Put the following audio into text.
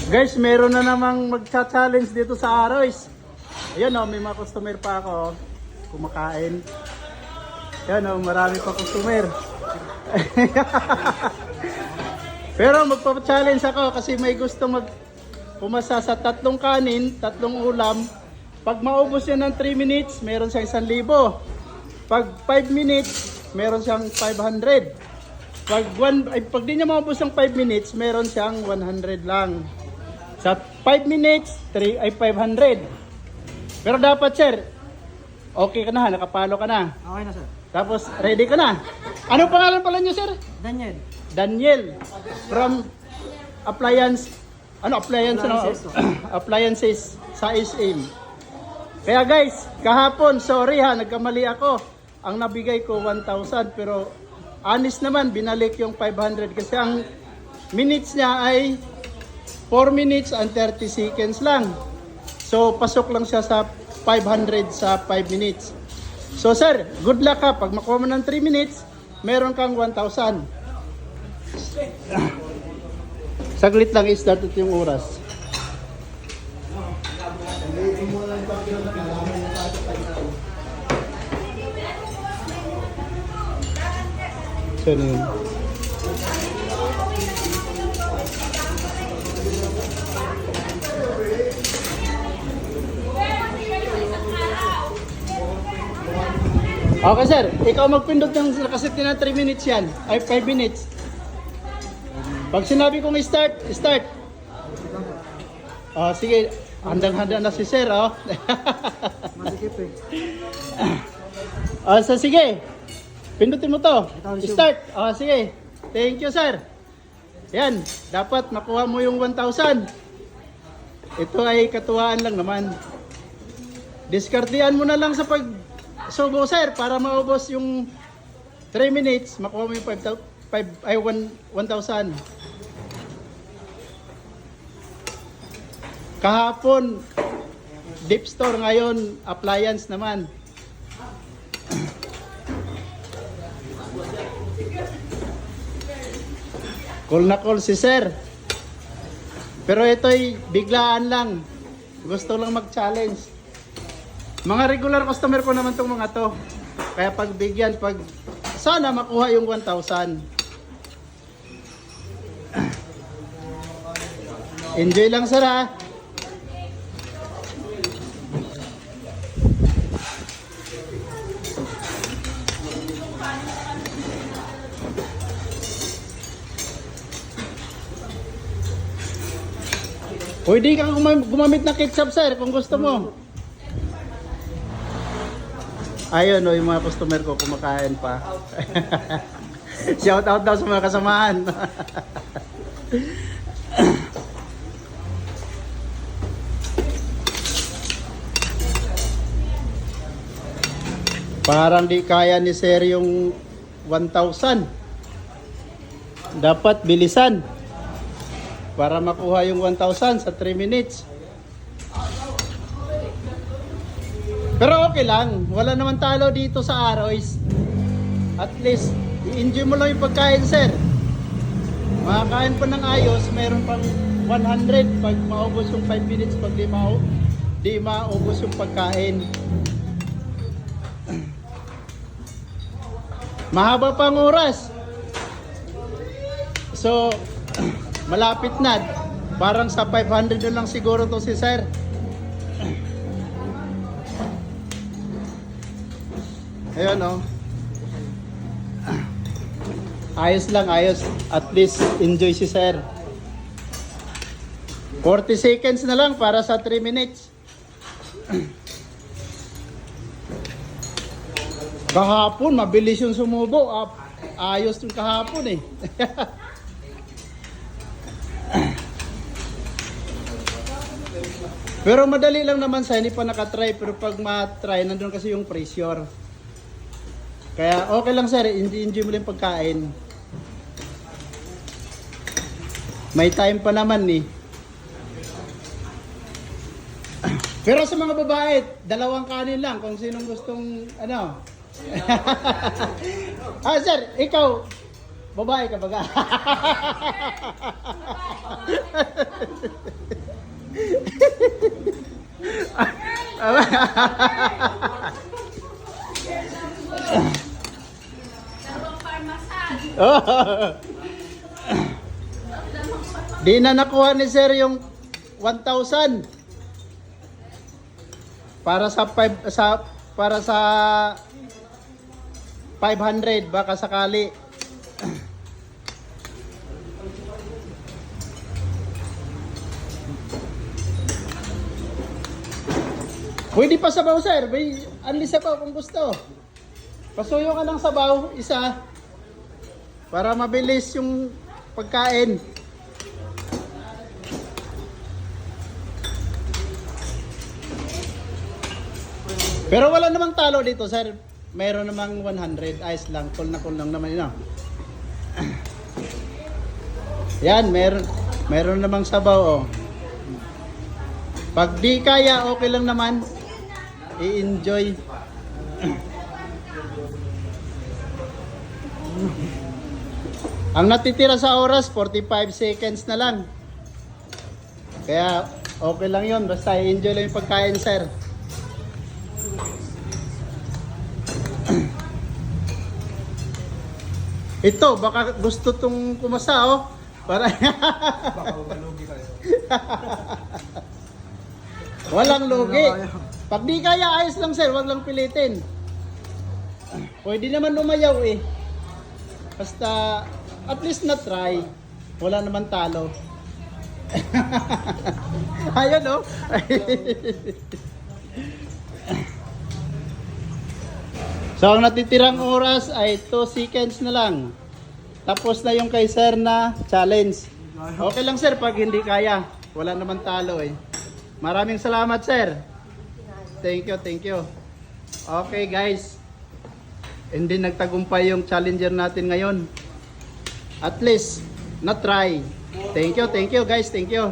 Guys, meron na namang magcha-challenge dito sa Aroy's. Ayun oh, may mga customer pa ako oh, kumakain. Ayun oh, marami pa customer. Pero magpa-challenge ako kasi may gusto pumasa sa 3 kanin, 3 ulam. Pag maubos yan ng 3 minutes, meron siyang 1,000. Pag 5 minutes, meron siyang 500. Pag di niya maubos ng 5 minutes, meron siyang 100 lang. Sa 5 minutes, 500. Pero dapat sir, okay ka na, nakapalo ka na. Okay na sir. Tapos ready ka na. Anong pangalan pala niyo sir? Daniel. Daniel. From appliances. Appliances sa SM. Kaya guys, kahapon, sorry ha, nagkamali ako. Ang nabigay ko 1,000 pero honest naman, binalik yung 500 kasi ang minutes niya ay 4 minutes and 30 seconds lang. So, pasok lang siya sa 500 sa 5 minutes. So, sir, good luck ha. Pag makuha mo ng 3 minutes, meron kang 1,000. Saglit lang i-start ito yung oras. So, yun. Okay sir, ikaw magpindot ng nakaset na 3 minutes yan, ay 5 minutes. Pag sinabi kong start, start. Oh, sige, handang-handa na si sir, oh. Masikip eh. Oh, so sige, pindutin mo to. Start. Oh, sige. Thank you sir. Yan, dapat makuha mo yung 1,000. Ito ay katuwaan lang naman. Diskartean mo na lang sa subo sir para maubos yung 3 minutes, makuha mo yung 1,000. Kahapon deep store, ngayon appliance naman. Call na call si sir. Pero ito'y biglaan lang. Gusto lang mag-challenge. Mga regular customer ko naman tong mga to. Kaya pagbigyan, sana makuha yung 1,000. Enjoy lang sir ha. Pwede kang gumamit ng ketchup sir kung gusto mo. Ayun o, yung mga customer ko kumakain pa. Shout out daw sa mga kasamahan. Parang di kaya ni sir yung 1,000. Dapat bilisan para makuha yung 1,000 sa 3 minutes. Pero okay lang, wala naman talo dito sa Aroy's. At least, i-enjoy mo lang yung pagkain sir. Makakain pa ng ayos, mayroon pang 100 pag maubos yung 5 minutes, pag di maubos yung pagkain. Mahaba pang oras. So, malapit na. Parang sa 500 na lang siguro to si sir. Ayun oh. Ayos lang, ayos. At least enjoy si sir. 40 seconds na lang para sa 3 minutes. Kahapon, mabilis yung sumubo. Ayos yung kahapon eh. Pero madali lang naman sa hindi pa nakatry. Pero pag matry, nandun kasi yung pressure. Kaya okay lang sir, enjoy mo lang pagkain. May time pa naman eh. Pero sa mga babae, 2 kanin lang kung sinong gustong ano. Sir, ikaw babae ka baga? Di na nakuha ni sir yung 1,000 para sa para sa 500 baka sakali. Pwede pa sabaw sir, may unli sabaw kung gusto. Pasuyo ka ng sabaw, isa. Para mabilis yung pagkain. Pero wala namang talo dito sir. Meron namang 100, ayos lang. Cool lang naman yun. Yan, meron namang sabaw oh. Pag di kaya, okay lang naman. I-enjoy. Ang natitira sa oras, 45 seconds na lang. Kaya okay lang yun. Basta i-enjoy lang yung pagkain, sir. Ito, baka gusto tong kumasa, oh. Para Baka malugi kayo. walang lugi. Pag di kaya, ayos lang, sir. Wag lang pilitin. Pwede naman umayaw, eh. Basta, at least na try. Wala naman talo. Ayun, oh. So, ang natitirang oras ay 2 seconds na lang. Tapos na yung kay sir na challenge. Okay lang, sir, pag hindi kaya. Wala naman talo, eh. Maraming salamat, sir. Thank you. Okay, guys. Hindi nagtagumpay yung challenger natin ngayon. At least, na-try. Thank you, guys. Thank you.